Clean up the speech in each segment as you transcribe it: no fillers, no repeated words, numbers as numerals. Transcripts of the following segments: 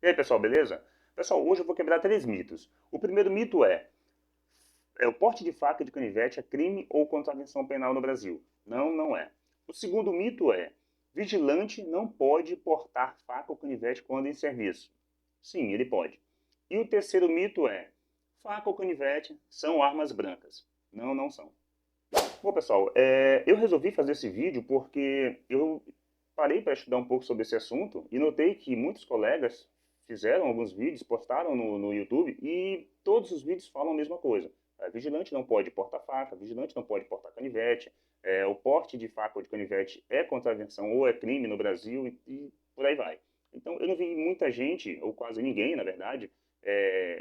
E aí, pessoal, beleza? Pessoal, hoje eu vou quebrar 3 mitos. O primeiro mito é o porte de faca e de canivete é crime ou contravenção penal no Brasil? Não, não é. O segundo mito é: vigilante não pode portar faca ou canivete quando em serviço. Sim, ele pode. E o terceiro mito é: faca ou canivete são armas brancas. Não, não são. Bom, pessoal, eu resolvi fazer esse vídeo porque eu parei para estudar um pouco sobre esse assunto e notei que muitos colegas fizeram alguns vídeos, postaram no YouTube e todos os vídeos falam a mesma coisa. Vigilante não pode portar faca, vigilante não pode portar canivete, o porte de faca ou de canivete é contravenção ou é crime no Brasil e por aí vai. Então, eu não vi muita gente, ou quase ninguém, na verdade,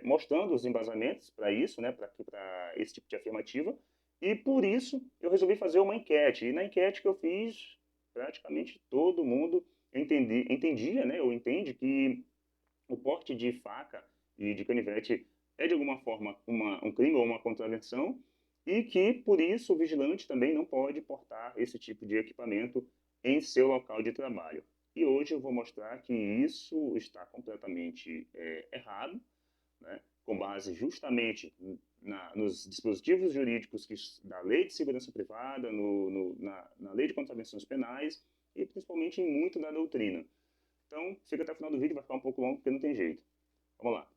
mostrando os embasamentos para isso, né, para esse tipo de afirmativa, e por isso eu resolvi fazer uma enquete. E na enquete que eu fiz, praticamente todo mundo entendia, né, ou entende que o porte de faca e de canivete é de alguma forma um crime ou uma contravenção e que por isso o vigilante também não pode portar esse tipo de equipamento em seu local de trabalho. E hoje eu vou mostrar que isso está completamente errado, né, com base justamente nos dispositivos jurídicos da Lei de Segurança Privada, na Lei de Contravenções Penais e principalmente em muito da doutrina. Então, fica até o final do vídeo, vai ficar um pouco longo porque não tem jeito. Vamos lá.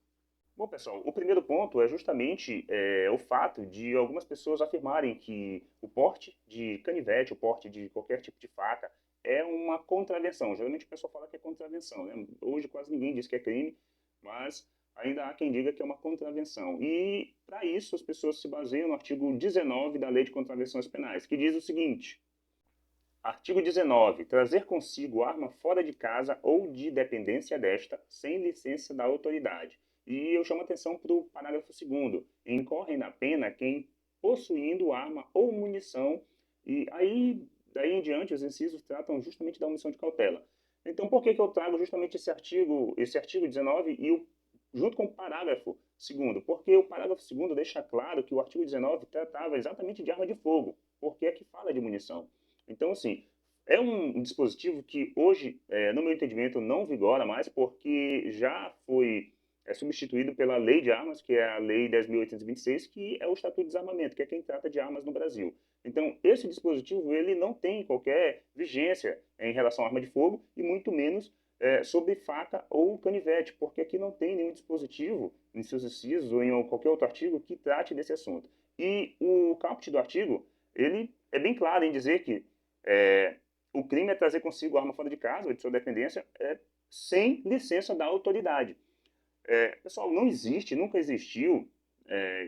Bom, pessoal, o primeiro ponto é justamente o fato de algumas pessoas afirmarem que o porte de canivete, o porte de qualquer tipo de faca, é uma contravenção. Geralmente o pessoal fala que é contravenção, né? Hoje quase ninguém diz que é crime, mas ainda há quem diga que é uma contravenção. E, para isso, as pessoas se baseiam no artigo 19 da Lei de Contravenções Penais, que diz o seguinte: artigo 19. Trazer consigo arma fora de casa ou de dependência desta, sem licença da autoridade. E eu chamo a atenção para o parágrafo 2º. Incorre na pena quem, possuindo arma ou munição, e aí, daí em diante, os incisos tratam justamente da omissão de cautela. Então, por que eu trago justamente esse artigo 19 junto com o parágrafo 2º? Porque o parágrafo 2º deixa claro que o artigo 19 tratava exatamente de arma de fogo, porque é que fala de munição. Então, assim, é um dispositivo que hoje, no meu entendimento, não vigora mais, porque já foi substituído pela Lei de Armas, que é a Lei 10.826, que é o Estatuto de Desarmamento, que é quem trata de armas no Brasil. Então, esse dispositivo ele não tem qualquer vigência em relação à arma de fogo, e muito menos sobre faca ou canivete, porque aqui não tem nenhum dispositivo em seus incisos ou em qualquer outro artigo que trate desse assunto. E o caput do artigo, ele é bem claro em dizer que o crime é trazer consigo arma fora de casa ou de sua dependência sem licença da autoridade. Pessoal, não existe, nunca existiu,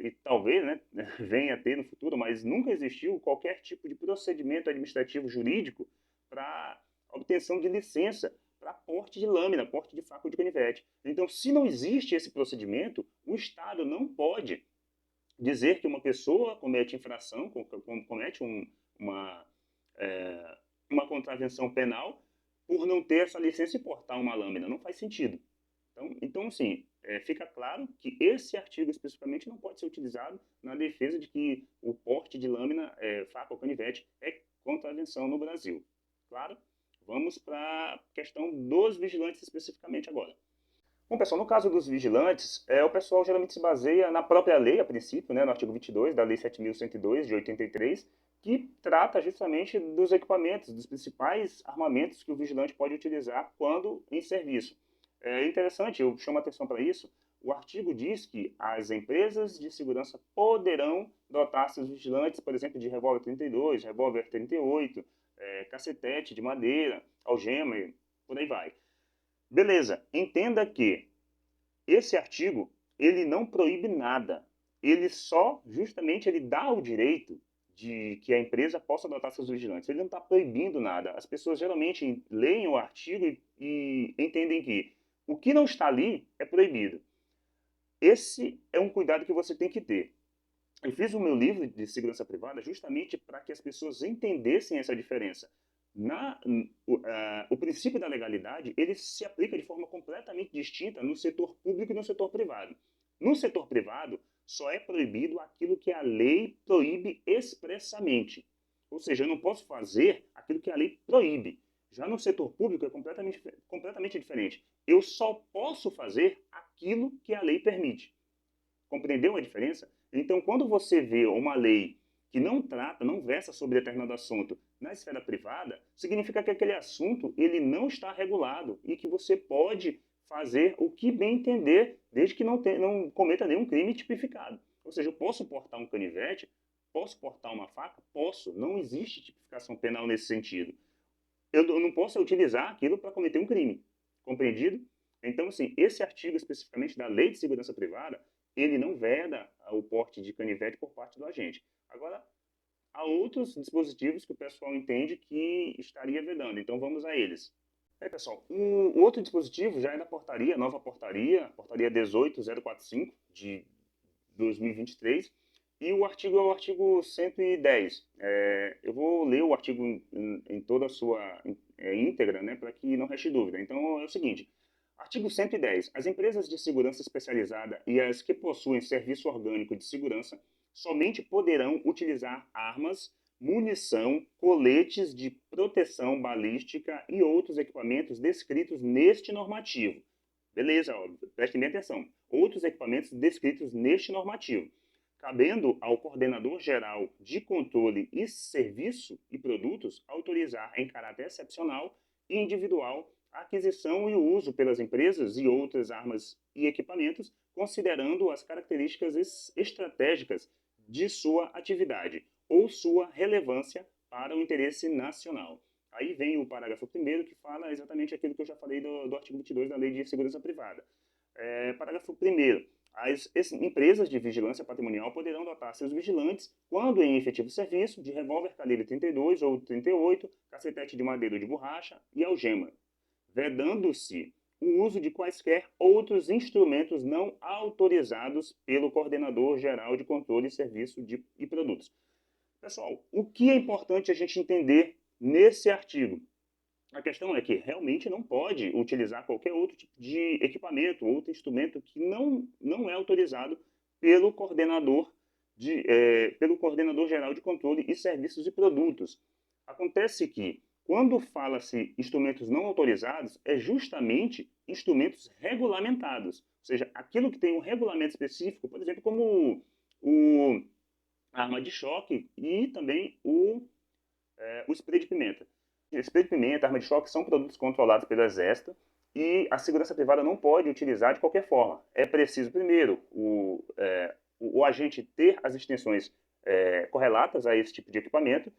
e talvez, né, venha a ter no futuro, mas nunca existiu qualquer tipo de procedimento administrativo jurídico para obtenção de licença para porte de lâmina, porte de faca ou de canivete. Então, se não existe esse procedimento, o Estado não pode dizer que uma pessoa comete infração, comete uma, é, uma contravenção penal por não ter essa licença e portar uma lâmina. Não faz sentido. Então assim, fica claro que esse artigo especificamente não pode ser utilizado na defesa de que o porte de lâmina, faca ou canivete, é contravenção no Brasil. Claro? Vamos para a questão dos vigilantes especificamente agora. Bom, pessoal, no caso dos vigilantes, o pessoal geralmente se baseia na própria lei, a princípio, né, no artigo 22 da Lei 7.102, de 83, que trata justamente dos equipamentos, dos principais armamentos que o vigilante pode utilizar quando em serviço. É interessante, eu chamo a atenção para isso, o artigo diz que as empresas de segurança poderão dotar seus vigilantes, por exemplo, de revólver 32, revólver 38, cacetete de madeira, algema, por aí vai. Beleza, entenda que esse artigo, ele não proíbe nada. Ele só, justamente, ele dá o direito de que a empresa possa adotar seus vigilantes. Ele não está proibindo nada. As pessoas geralmente leem o artigo e entendem que o que não está ali é proibido. Esse é um cuidado que você tem que ter. Eu fiz o meu livro de segurança privada justamente para que as pessoas entendessem essa diferença. O princípio da legalidade ele se aplica de forma completamente distinta no setor público e no setor privado. No setor privado, só é proibido aquilo que a lei proíbe expressamente. Ou seja, eu não posso fazer aquilo que a lei proíbe. Já no setor público é completamente diferente. Eu só posso fazer aquilo que a lei permite. Compreendeu a diferença? Então, quando você vê uma lei que não trata, não versa sobre determinado assunto na esfera privada, significa que aquele assunto ele não está regulado e que você pode fazer o que bem entender, desde que não cometa nenhum crime tipificado. Ou seja, eu posso portar um canivete, posso portar uma faca? Posso. Não existe tipificação penal nesse sentido. Eu não posso utilizar aquilo para cometer um crime. Compreendido? Então, assim, esse artigo especificamente da Lei de Segurança Privada, ele não veda o porte de canivete por parte do agente. Agora, há outros dispositivos que o pessoal entende que estaria vedando, então vamos a eles. Pessoal, um outro dispositivo já é da portaria, nova portaria 18045 de 2023, e o artigo é o artigo 110. Eu vou ler o artigo em toda a sua íntegra, né, para que não reste dúvida. Então, é o seguinte. Artigo 110. As empresas de segurança especializada e as que possuem serviço orgânico de segurança somente poderão utilizar armas, munição, coletes de proteção balística e outros equipamentos descritos neste normativo. Beleza, ó, prestem bem atenção. Outros equipamentos descritos neste normativo, cabendo ao coordenador geral de controle e serviço e produtos autorizar em caráter excepcional e individual a aquisição e o uso pelas empresas e outras armas e equipamentos, considerando as características estratégicas de sua atividade ou sua relevância para o interesse nacional. Aí vem o parágrafo 1º, que fala exatamente aquilo que eu já falei do artigo 22 da Lei de Segurança Privada. Parágrafo 1º. As empresas de vigilância patrimonial poderão dotar seus vigilantes, quando em efetivo serviço, de revólver calibre 32 ou 38, cacetete de madeira ou de borracha e algema, vedando-se o uso de quaisquer outros instrumentos não autorizados pelo Coordenador Geral de Controle e Serviço e Produtos. Pessoal, o que é importante a gente entender nesse artigo? A questão é que realmente não pode utilizar qualquer outro tipo de equipamento, outro instrumento que não é autorizado pelo pelo Coordenador Geral de Controle e Serviços e Produtos. Acontece que, quando fala-se instrumentos não autorizados, é justamente instrumentos regulamentados. Ou seja, aquilo que tem um regulamento específico, por exemplo, como a arma de choque e também o spray de pimenta. Spray de pimenta, arma de choque são produtos controlados pelo Exército e a segurança privada não pode utilizar de qualquer forma. É preciso, primeiro, o agente ter as extensões correlatas a esse tipo de equipamento.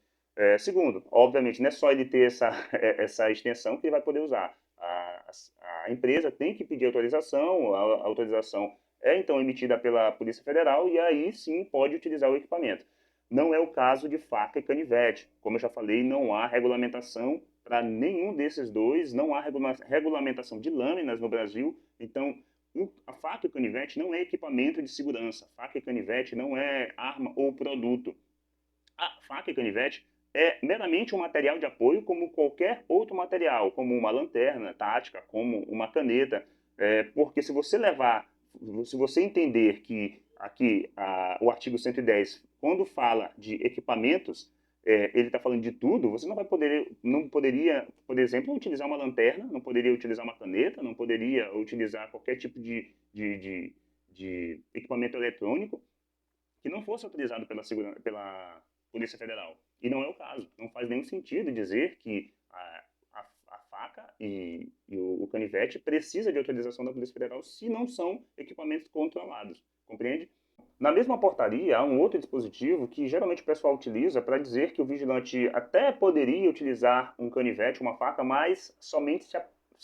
Segundo, obviamente, não é só ele ter essa extensão que ele vai poder usar. A empresa tem que pedir autorização, a autorização é então emitida pela Polícia Federal e aí sim pode utilizar o equipamento. Não é o caso de faca e canivete. Como eu já falei, não há regulamentação para nenhum desses dois, não há regulamentação de lâminas no Brasil. Então, a faca e o canivete não é equipamento de segurança. Faca e canivete não é arma ou produto. A faca e canivete é meramente um material de apoio como qualquer outro material, como uma lanterna tática, como uma caneta. Porque se você entender que aqui o artigo 110, quando fala de equipamentos, ele está falando de tudo, você não poderia, por exemplo, utilizar uma lanterna, não poderia utilizar uma caneta, não poderia utilizar qualquer tipo de equipamento eletrônico que não fosse autorizado pela Polícia Federal. E não é o caso. Não faz nenhum sentido dizer que a faca e o canivete precisa de autorização da Polícia Federal se não são equipamentos controlados. Compreende? Na mesma portaria, há um outro dispositivo que geralmente o pessoal utiliza para dizer que o vigilante até poderia utilizar um canivete, uma faca, mas somente se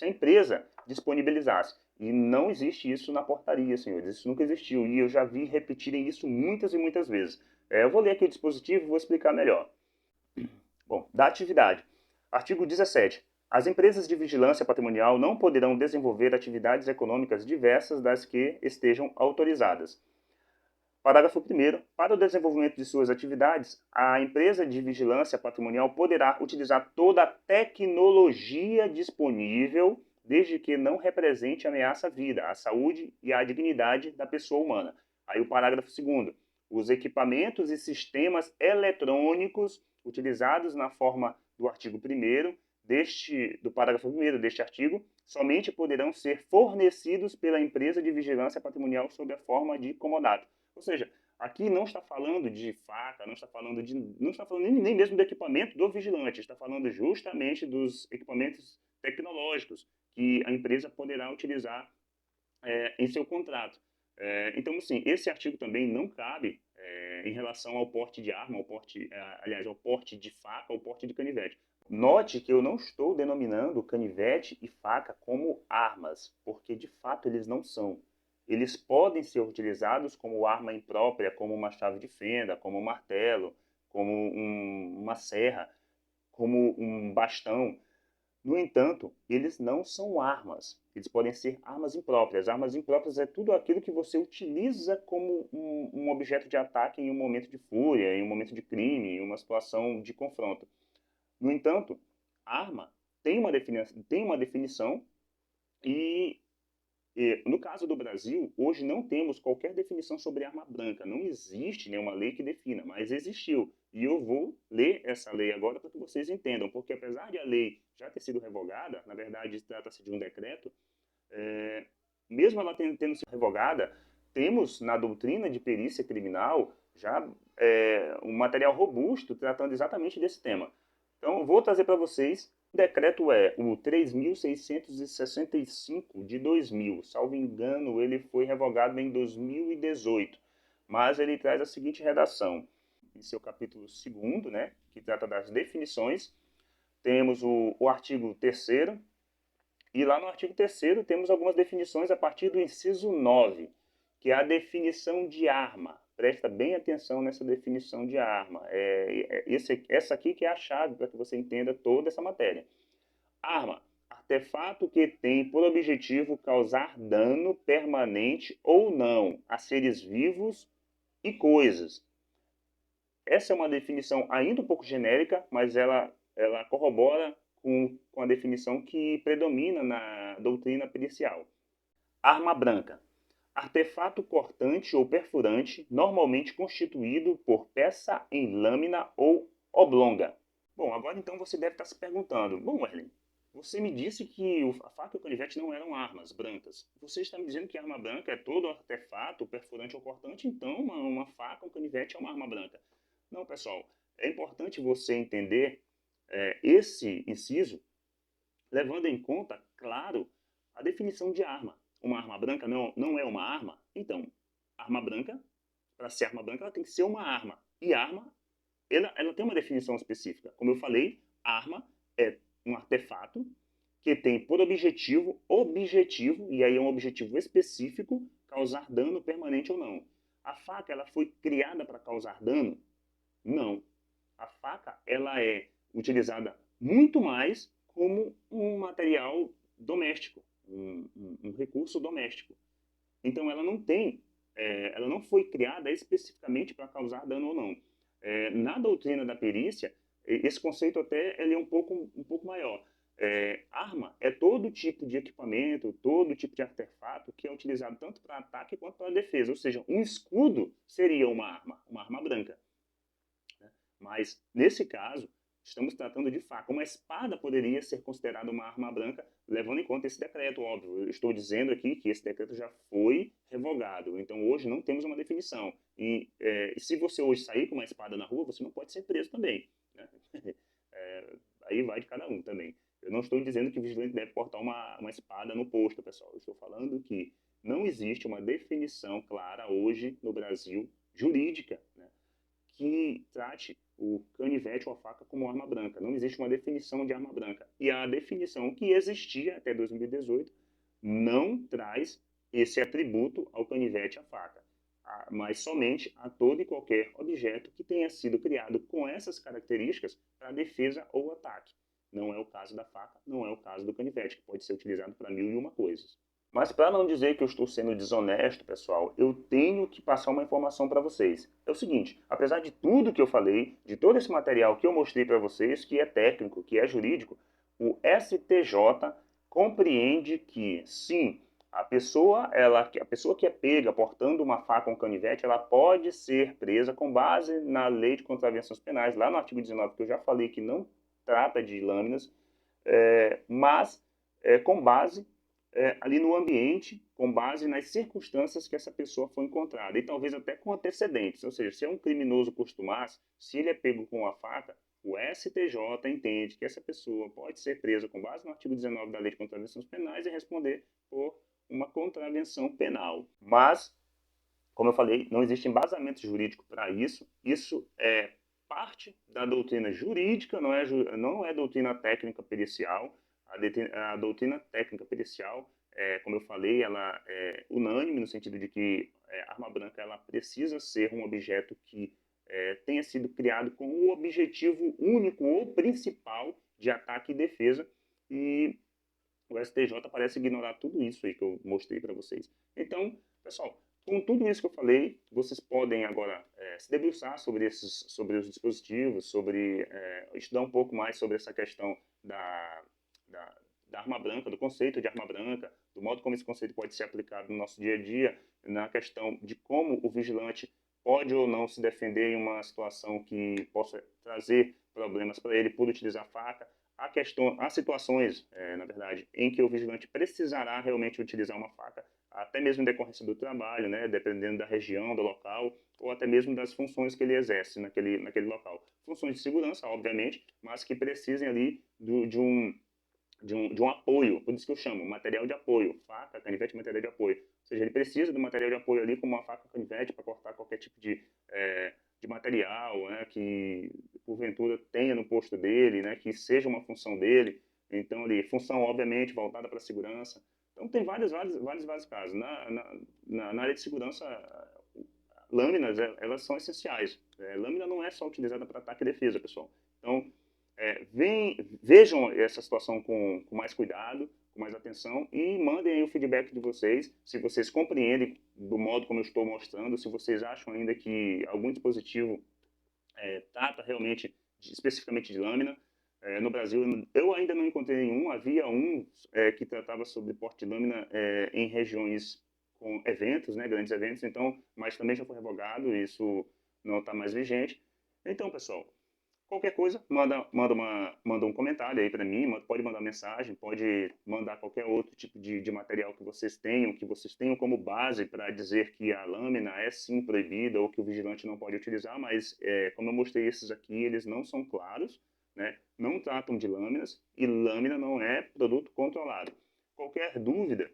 a empresa disponibilizasse. E não existe isso na portaria, senhores. Isso nunca existiu. E eu já vi repetirem isso muitas e muitas vezes. Eu vou ler aqui o dispositivo e vou explicar melhor. Bom, da atividade. Artigo 17. As empresas de vigilância patrimonial não poderão desenvolver atividades econômicas diversas das que estejam autorizadas. Parágrafo 1º. Para o desenvolvimento de suas atividades, a empresa de vigilância patrimonial poderá utilizar toda a tecnologia disponível, desde que não represente ameaça à vida, à saúde e à dignidade da pessoa humana. Aí o parágrafo 2º. Os equipamentos e sistemas eletrônicos utilizados na forma do artigo 1º do parágrafo 1º deste artigo somente poderão ser fornecidos pela empresa de vigilância patrimonial sob a forma de comodato. Ou seja, aqui não está falando de faca, não está falando nem mesmo do equipamento do vigilante, está falando justamente dos equipamentos tecnológicos que a empresa poderá utilizar em seu contrato. Então, assim, esse artigo também não cabe em relação ao porte de arma, ao porte de faca ou porte de canivete. Note que eu não estou denominando canivete e faca como armas, porque de fato eles não são. Eles podem ser utilizados como arma imprópria, como uma chave de fenda, como um martelo, como uma serra, como um bastão. No entanto, eles não são armas. Eles podem ser armas impróprias. Armas impróprias é tudo aquilo que você utiliza como um objeto de ataque em um momento de fúria, em um momento de crime, em uma situação de confronto. No entanto, arma tem uma definição e no caso do Brasil, hoje não temos qualquer definição sobre arma branca. Não existe nenhuma lei que defina, mas existiu. E eu vou ler essa lei agora para que vocês entendam, porque apesar de a lei já ter sido revogada, na verdade trata-se de um decreto, mesmo ela tendo sido revogada, temos na doutrina de perícia criminal já um material robusto tratando exatamente desse tema. Então, eu vou trazer para vocês. O decreto é o 3.665 de 2000. Salvo engano, ele foi revogado em 2018. Mas ele traz a seguinte redação. Em seu capítulo 2º, né, que trata das definições, temos o artigo 3º. E lá no artigo 3º temos algumas definições a partir do inciso 9, que é a definição de arma. Presta bem atenção nessa definição de arma. Essa aqui que é a chave para que você entenda toda essa matéria. Arma, artefato que tem por objetivo causar dano permanente ou não a seres vivos e coisas. Essa é uma definição ainda um pouco genérica, mas ela corrobora com a definição que predomina na doutrina pericial. Arma branca. Artefato cortante ou perfurante, normalmente constituído por peça em lâmina ou oblonga. Bom, agora então você deve estar se perguntando, bom, Erlen, você me disse que a faca e o canivete não eram armas brancas. Você está me dizendo que a arma branca é todo artefato perfurante ou cortante, então uma faca ou um canivete é uma arma branca. Não, pessoal, é importante você entender esse inciso, levando em conta, claro, a definição de arma. Uma arma branca não é uma arma? Então, arma branca, para ser arma branca, ela tem que ser uma arma. E arma, ela tem uma definição específica. Como eu falei, arma é um artefato que tem por objetivo, e aí é um objetivo específico, causar dano permanente ou não. A faca, ela foi criada para causar dano? Não. A faca, ela é utilizada muito mais como um material doméstico, um recurso doméstico. Então, ela não foi criada especificamente para causar dano ou não. Na doutrina da perícia, esse conceito até ele é um pouco maior. Arma é todo tipo de equipamento, todo tipo de artefato que é utilizado tanto para ataque quanto para defesa. Ou seja, um escudo seria uma arma branca. Mas, nesse caso, estamos tratando de faca. Uma espada poderia ser considerada uma arma branca, levando em conta esse decreto, óbvio. Eu estou dizendo aqui que esse decreto já foi revogado. Então, hoje não temos uma definição. E se você hoje sair com uma espada na rua, você não pode ser preso também, né? Aí vai de cada um também. Eu não estou dizendo que o vigilante deve portar uma espada no posto, pessoal. Eu estou falando que não existe uma definição clara hoje no Brasil, jurídica, né, que trate o canivete ou a faca como arma branca. Não existe uma definição de arma branca. E a definição que existia até 2018 não traz esse atributo ao canivete e à faca, mas somente a todo e qualquer objeto que tenha sido criado com essas características para defesa ou ataque. Não é o caso da faca, não é o caso do canivete, que pode ser utilizado para 1001 coisas. Mas para não dizer que eu estou sendo desonesto, pessoal, eu tenho que passar uma informação para vocês. É o seguinte, apesar de tudo que eu falei, de todo esse material que eu mostrei para vocês, que é técnico, que é jurídico, o STJ compreende que, sim, a pessoa que é pega portando uma faca ou um canivete, ela pode ser presa com base na Lei de Contravenções Penais, lá no artigo 19, que eu já falei que não trata de lâminas, mas com base ali no ambiente, com base nas circunstâncias que essa pessoa foi encontrada, e talvez até com antecedentes, ou seja, se é um criminoso costumaz, se ele é pego com a faca, o STJ entende que essa pessoa pode ser presa com base no artigo 19 da Lei de Contravenções Penais e responder por uma contravenção penal. Mas, como eu falei, não existe embasamento jurídico para isso. Isso é parte da doutrina jurídica, não é doutrina técnica pericial. A doutrina técnica pericial, como eu falei, ela é unânime no sentido de que a arma branca ela precisa ser um objeto que tenha sido criado com o objetivo único ou principal de ataque e defesa, e o STJ parece ignorar tudo isso aí que eu mostrei para vocês. Então, pessoal, com tudo isso que eu falei, vocês podem agora se debruçar sobre os dispositivos, estudar um pouco mais sobre essa questão da, da arma branca, do conceito de arma branca, do modo como esse conceito pode ser aplicado no nosso dia a dia, na questão de como o vigilante pode ou não se defender em uma situação que possa trazer problemas para ele por utilizar faca. Há situações, na verdade, em que o vigilante precisará realmente utilizar uma faca, até mesmo em decorrência do trabalho, né, dependendo da região, do local, ou até mesmo das funções que ele exerce naquele local. Funções de segurança, obviamente, mas que precisem ali de um apoio, por isso que eu chamo material de apoio, faca, canivete, material de apoio. Ou seja, ele precisa do material de apoio ali, como uma faca, canivete, para cortar qualquer tipo de material, né, que porventura tenha no posto dele, né, que seja uma função dele. Então, ali, função, obviamente, voltada para a segurança. Então, tem vários casos. Na área de segurança, lâminas, elas são essenciais. Lâmina não é só utilizada para ataque e defesa, pessoal. Então, vejam essa situação com mais cuidado, com mais atenção, e mandem aí o feedback de vocês, se vocês compreendem do modo como eu estou mostrando, se vocês acham ainda que algum dispositivo trata realmente especificamente de lâmina. No Brasil, eu ainda não encontrei nenhum. Havia um que tratava sobre porte de lâmina em regiões com eventos, né, grandes eventos, então, mas também já foi revogado, isso não está mais vigente. Então, pessoal, qualquer coisa, manda um comentário aí para mim, pode mandar mensagem, pode mandar qualquer outro tipo de material que vocês tenham como base para dizer que a lâmina é sim proibida ou que o vigilante não pode utilizar, mas como eu mostrei esses aqui, eles não são claros, né? Não tratam de lâminas e lâmina não é produto controlado. Qualquer dúvida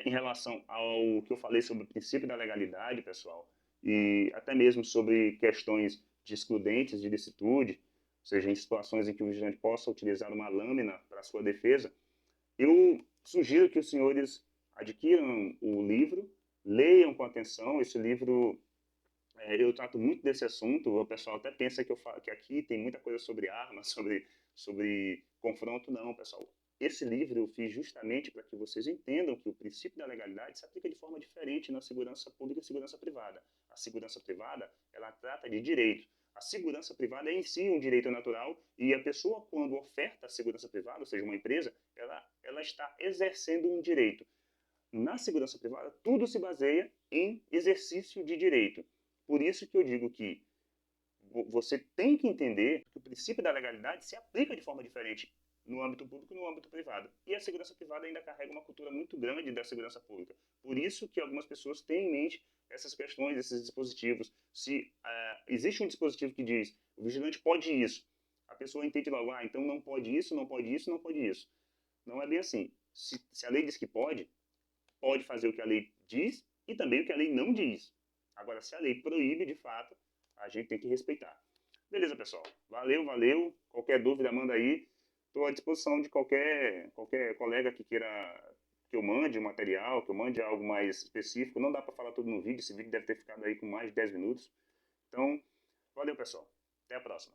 em relação ao que eu falei sobre o princípio da legalidade, pessoal, e até mesmo sobre questões de excludentes de licitude, ou seja, em situações em que o vigilante possa utilizar uma lâmina para sua defesa, eu sugiro que os senhores adquiram o livro, leiam com atenção. Esse livro, eu trato muito desse assunto, o pessoal até pensa que aqui tem muita coisa sobre armas, sobre confronto. Não, pessoal. Esse livro eu fiz justamente para que vocês entendam que o princípio da legalidade se aplica de forma diferente na segurança pública e segurança privada. A segurança privada, ela trata de direito. A segurança privada é em si um direito natural, e a pessoa, quando oferta a segurança privada, ou seja, uma empresa, ela está exercendo um direito. Na segurança privada, tudo se baseia em exercício de direito. Por isso que eu digo que você tem que entender que o princípio da legalidade se aplica de forma diferente no âmbito público e no âmbito privado. E a segurança privada ainda carrega uma cultura muito grande da segurança pública. Por isso que algumas pessoas têm em mente essas questões, esses dispositivos. Se existe um dispositivo que diz o vigilante pode isso, a pessoa entende logo, então não pode isso, não pode isso, não pode isso. Não é bem assim. Se a lei diz que pode fazer o que a lei diz e também o que a lei não diz. Agora, se a lei proíbe, de fato, a gente tem que respeitar. Beleza, pessoal? Valeu. Qualquer dúvida, manda aí. Estou à disposição de qualquer colega que queira que eu mande um material, que eu mande algo mais específico. Não dá para falar tudo no vídeo. Esse vídeo deve ter ficado aí com mais de 10 minutos. Então, valeu, pessoal. Até a próxima.